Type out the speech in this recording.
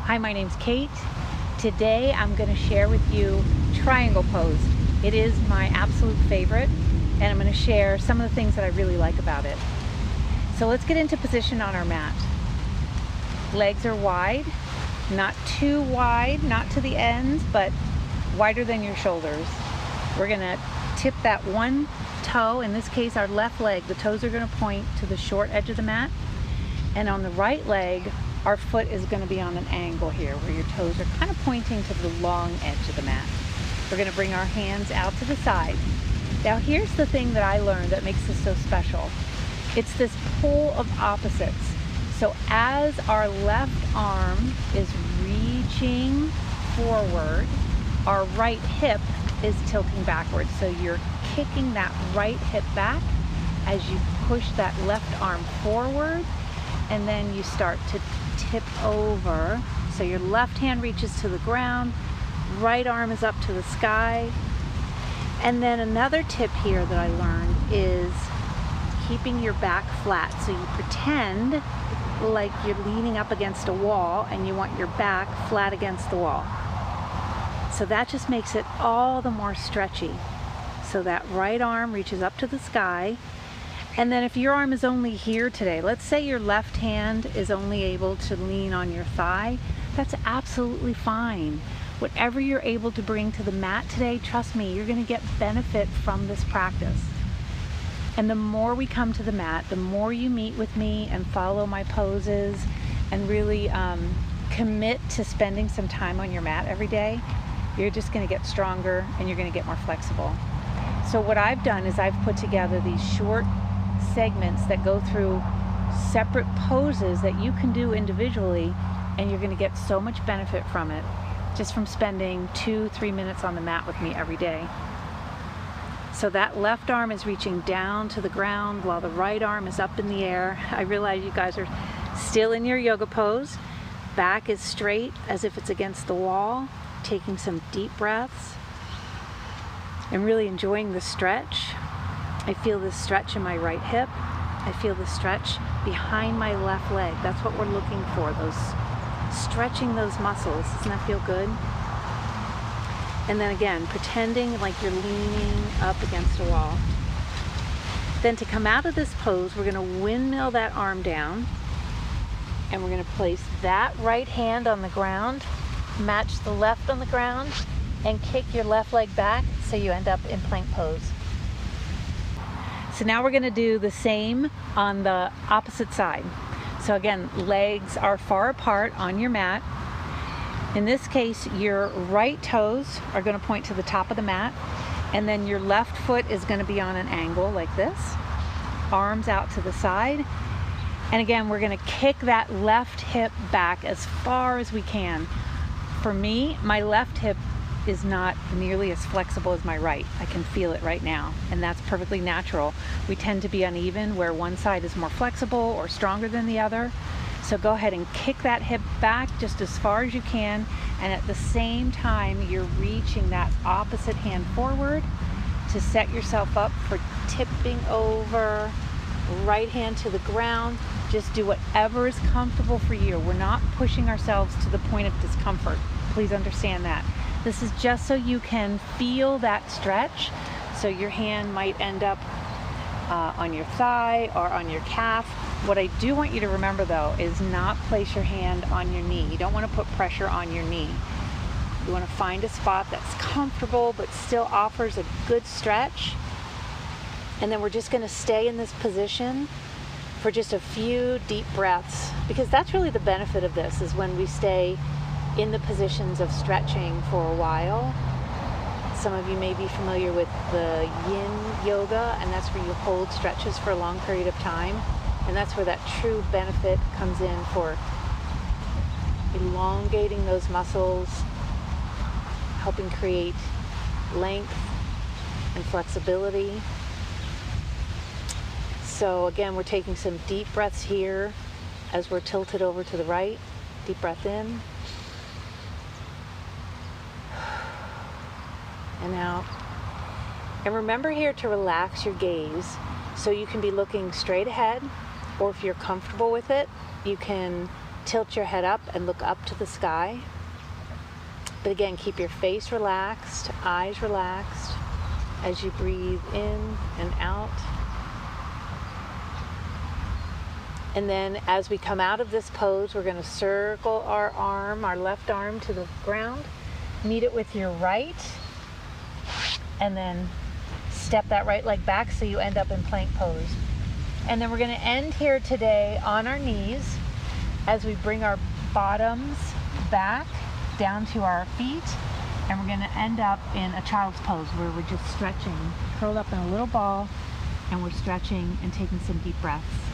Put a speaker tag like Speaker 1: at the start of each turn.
Speaker 1: Hi, my name's Kate. Today I'm going to share with you triangle pose. It is my absolute favorite, and I'm going to share some of the things that I really like about it. So let's get into position on our mat. Legs are wide, not too wide, not to the ends, but wider than your shoulders. We're going to tip that one toe, in this case our left leg. The toes are going to point to the short edge of the mat, and on the right leg our foot is going to be on an angle here where your toes are kind of pointing to the long edge of the mat. We're going to bring our hands out to the side. Now here's the thing that I learned that makes this so special. It's this pull of opposites. So as our left arm is reaching forward, our right hip is tilting backwards. So you're kicking that right hip back as you push that left arm forward, and then you start to tip over. So your left hand reaches to the ground, right arm is up to the sky. And then another tip here that I learned is keeping your back flat. So you pretend like you're leaning up against a wall and you want your back flat against the wall. So that just makes it all the more stretchy. So that right arm reaches up to the sky. And then if your arm is only here today, let's say your left hand is only able to lean on your thigh, that's absolutely fine. Whatever you're able to bring to the mat today, trust me, you're going to get benefit from this practice. And the more we come to the mat, the more you meet with me and follow my poses and really commit to spending some time on your mat every day, you're just going to get stronger and you're going to get more flexible. So what I've done is I've put together these short segments that go through separate poses that you can do individually, and you're going to get so much benefit from it just from spending 2-3 minutes on the mat with me every day. So that left arm is reaching down to the ground while the right arm is up in the air. I realize you guys are still in your yoga pose. Back is straight as if it's against the wall, taking some deep breaths and really enjoying the stretch. I feel the stretch in my right hip. I feel the stretch behind my left leg. That's what we're looking for, stretching those muscles. Doesn't that feel good? And then again, pretending like you're leaning up against a wall. Then to come out of this pose, we're going to windmill that arm down, and we're going to place that right hand on the ground, match the left on the ground, and kick your left leg back so you end up in plank pose. So now we're going to do the same on the opposite side. So again, legs are far apart on your mat. In this case, your right toes are going to point to the top of the mat, and then your left foot is going to be on an angle like this, arms out to the side. And again, we're going to kick that left hip back as far as we can. For me, my left hip is not nearly as flexible as my right. I can feel it right now, and that's perfectly natural. We tend to be uneven where one side is more flexible or stronger than the other. So go ahead and kick that hip back just as far as you can, and at the same time you're reaching that opposite hand forward to set yourself up for tipping over, right hand to the ground. Just do whatever is comfortable for you. We're not pushing ourselves to the point of discomfort. Please understand that. This is just so you can feel that stretch. So your hand might end up on your thigh or on your calf. What I do want you to remember though is not place your hand on your knee. You don't want to put pressure on your knee. You want to find a spot that's comfortable but still offers a good stretch. And then we're just going to stay in this position for just a few deep breaths, because that's really the benefit of this, is when we stay in the positions of stretching for a while. Some of you may be familiar with the yin yoga, and that's where you hold stretches for a long period of time. And that's where that true benefit comes in for elongating those muscles, helping create length and flexibility. So again, we're taking some deep breaths here as we're tilted over to the right. Deep breath in and out. And remember here to relax your gaze so you can be looking straight ahead, or if you're comfortable with it, you can tilt your head up and look up to the sky. But again, keep your face relaxed, eyes relaxed as you breathe in and out. And then as we come out of this pose, we're going to circle our arm, our left arm to the ground, meet it with your right, and then step that right leg back so you end up in plank pose. And then we're going to end here today on our knees as we bring our bottoms back down to our feet, and we're going to end up in a child's pose where we're just stretching, curled up in a little ball, and we're stretching and taking some deep breaths.